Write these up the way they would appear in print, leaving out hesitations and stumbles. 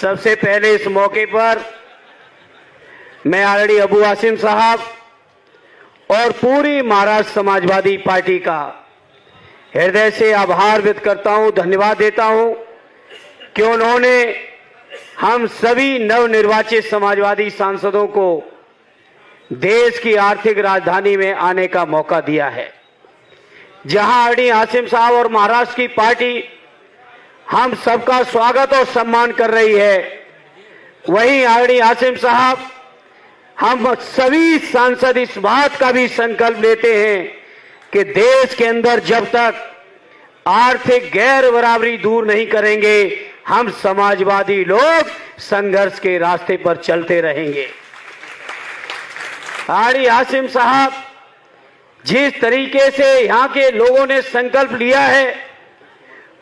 सबसे पहले इस मौके पर मैं आदरणीय अबू आसिम साहब और पूरी महाराष्ट्र समाजवादी पार्टी का हृदय से आभार व्यक्त करता हूं, धन्यवाद देता हूं कि उन्होंने हम सभी नवनिर्वाचित समाजवादी सांसदों को देश की आर्थिक राजधानी में आने का मौका दिया है। जहां आदरणीय आसिम साहब और महाराष्ट्र की पार्टी हम सबका स्वागत और सम्मान कर रही है, वहीं आदरणीय आसिम साहब हम सभी सांसद इस बात का भी संकल्प लेते हैं कि देश के अंदर जब तक आर्थिक गैर बराबरी दूर नहीं करेंगे, हम समाजवादी लोग संघर्ष के रास्ते पर चलते रहेंगे। आदरणीय आसिम साहब जिस तरीके से यहां के लोगों ने संकल्प लिया है,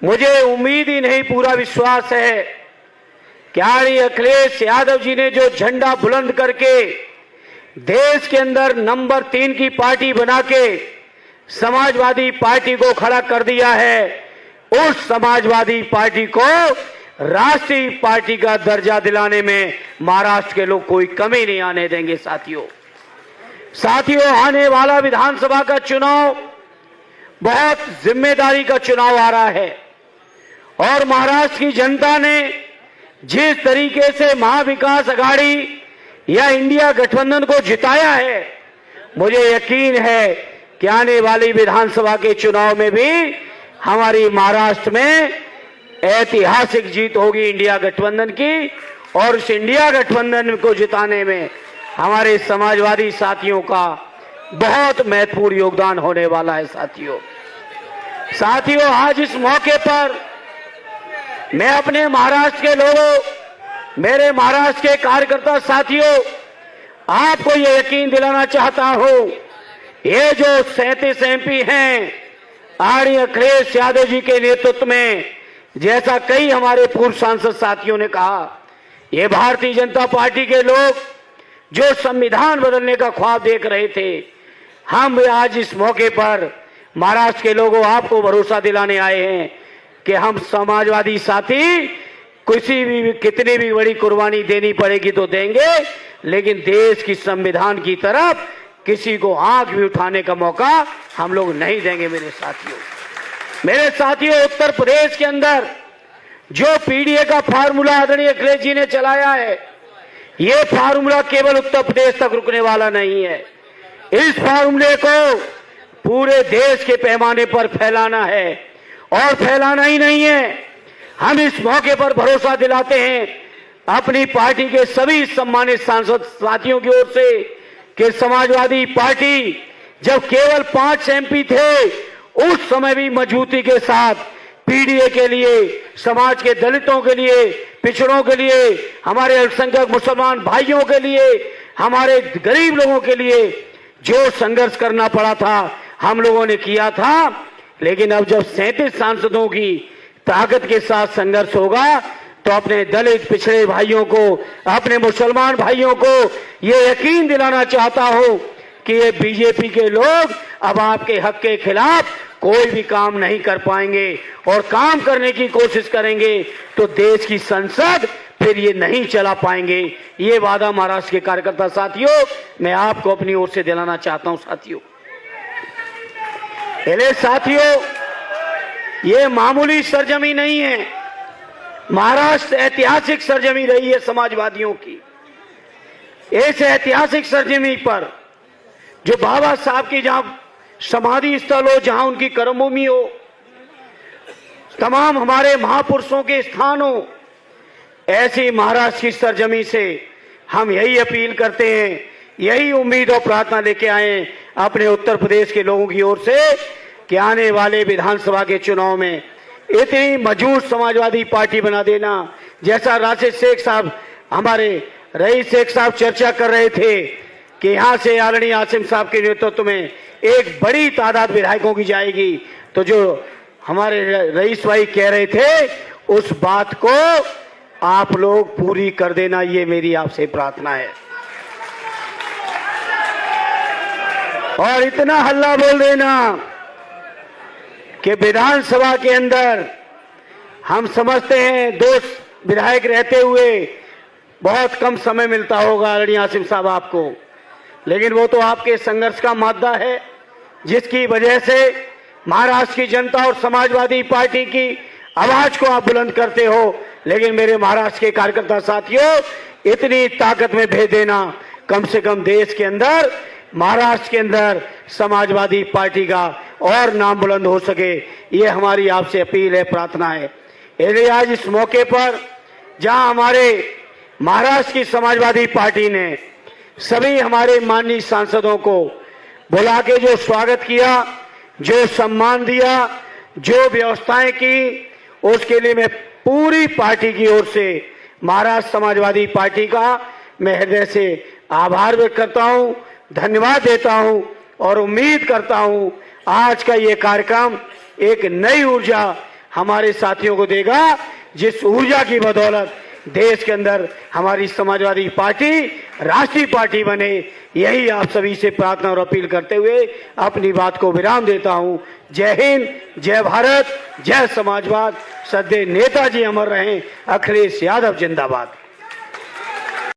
मुझे उम्मीद ही नहीं, पूरा विश्वास है कि आदरणीय अखिलेश यादव जी ने जो झंडा बुलंद करके देश के अंदर नंबर 3 की पार्टी बना के समाजवादी पार्टी को खड़ा कर दिया है, उस समाजवादी पार्टी को राष्ट्रीय पार्टी का दर्जा दिलाने में महाराष्ट्र के लोग कोई कमी नहीं आने देंगे। साथियों, आने वाला विधानसभा का चुनाव बहुत जिम्मेदारी का चुनाव आ रहा है और महाराष्ट्र की जनता ने जिस तरीके से महाविकास आघाड़ी या इंडिया गठबंधन को जिताया है, मुझे यकीन है कि आने वाली विधानसभा के चुनाव में भी हमारी महाराष्ट्र में ऐतिहासिक जीत होगी इंडिया गठबंधन की, और इस इंडिया गठबंधन को जिताने में हमारे समाजवादी साथियों का बहुत महत्वपूर्ण योगदान होने वाला है। साथियों, आज इस मौके पर मैं अपने महाराष्ट्र के लोगों, मेरे महाराष्ट्र के कार्यकर्ता साथियों, आपको ये यकीन दिलाना चाहता हूं, ये जो 37 एमपी हैं आदरणीय अखिलेश यादव जी के नेतृत्व में, जैसा कई हमारे पूर्व सांसद साथियों ने कहा, ये भारतीय जनता पार्टी के लोग जो संविधान बदलने का ख्वाब देख रहे थे, हम आज इस मौके पर महाराष्ट्र के लोगों आपको भरोसा दिलाने आए हैं कि हम समाजवादी साथी कितनी भी बड़ी कुर्बानी देनी पड़ेगी तो देंगे, लेकिन देश की संविधान की तरफ किसी को आंख भी उठाने का मौका हम लोग नहीं देंगे। मेरे साथियों, उत्तर प्रदेश के अंदर जो पीडीए का फार्मूला आदरणीय अखिलेश जी ने चलाया है, ये फार्मूला केवल उत्तर प्रदेश तक रुकने वाला नहीं है। इस फार्मूले को पूरे देश के पैमाने पर फैलाना है, और फैलाना ही नहीं है, हम इस मौके पर भरोसा दिलाते हैं अपनी पार्टी के सभी सम्मानित सांसद साथियों की ओर से कि समाजवादी पार्टी जब केवल 5 एमपी थे, उस समय भी मजबूती के साथ पीडीए के लिए, समाज के दलितों के लिए, पिछड़ों के लिए, हमारे अल्पसंख्यक मुसलमान भाइयों के लिए, हमारे गरीब लोगों के लिए जो संघर्ष करना पड़ा था, हम लोगों ने किया था। लेकिन अब जब 37 सांसदों की ताकत के साथ संघर्ष होगा, तो अपने दलित पिछड़े भाइयों को, अपने मुसलमान भाइयों को ये यकीन दिलाना चाहता हूं कि ये बीजेपी के लोग अब आपके हक के खिलाफ कोई भी काम नहीं कर पाएंगे, और काम करने की कोशिश करेंगे तो देश की संसद फिर ये नहीं चला पाएंगे। ये वादा महाराष्ट्र के कार्यकर्ता साथियों मैं आपको अपनी ओर से दिलाना चाहता हूं। साथियों, ये मामूली सरजमी नहीं है, महाराष्ट्र ऐतिहासिक सरजमी रही है समाजवादियों की। इस ऐतिहासिक सरजमी पर जो बाबा साहब की जहां समाधि स्थल हो, जहां उनकी कर्मभूमि हो, तमाम हमारे महापुरुषों के स्थान हो, ऐसी महाराष्ट्र की सरजमी से हम यही अपील करते हैं, यही उम्मीद और प्रार्थना लेके आए अपने उत्तर प्रदेश के लोगों की ओर से कि आने वाले विधानसभा के चुनाव में इतनी मजबूत समाजवादी पार्टी बना देना, जैसा राशिद शेख साहब, हमारे रईस शेख साहब चर्चा कर रहे थे कि यहां से आदरणीय आसिम साहब के नेतृत्व में एक बड़ी तादाद विधायकों की जाएगी, तो जो हमारे रईस भाई कह रहे थे उस बात को आप लोग पूरी कर देना, ये मेरी आपसे प्रार्थना है। और इतना हल्ला बोल देना कि विधानसभा के अंदर हम समझते हैं विधायक रहते हुए बहुत कम समय मिलता होगा आदरणीय आसिम साहब आपको, लेकिन वो तो आपके संघर्ष का मादा है जिसकी वजह से महाराष्ट्र की जनता और समाजवादी पार्टी की आवाज को आप बुलंद करते हो। लेकिन मेरे महाराष्ट्र के कार्यकर्ता साथियों, इतनी ताकत में भेद देना, कम से कम देश के अंदर, महाराष्ट्र के अंदर समाजवादी पार्टी का और नाम बुलंद हो सके, ये हमारी आपसे अपील है, प्रार्थना है। इसलिए आज इस मौके पर जहां हमारे महाराष्ट्र की समाजवादी पार्टी ने सभी हमारे माननीय सांसदों को बुला के जो स्वागत किया, जो सम्मान दिया, जो व्यवस्थाएं की, उसके लिए मैं पूरी पार्टी की ओर से महाराष्ट्र समाजवादी पार्टी का मैं हृदय से आभार व्यक्त करता हूं, धन्यवाद देता हूं और उम्मीद करता हूं आज का ये कार्यक्रम एक नई ऊर्जा हमारे साथियों को देगा, जिस ऊर्जा की बदौलत देश के अंदर हमारी समाजवादी पार्टी राष्ट्रीय पार्टी बने। यही आप सभी से प्रार्थना और अपील करते हुए अपनी बात को विराम देता हूं। जय हिंद, जय भारत, जय समाजवाद। सदैव नेताजी अमर रहें। अखिलेश यादव जिंदाबाद।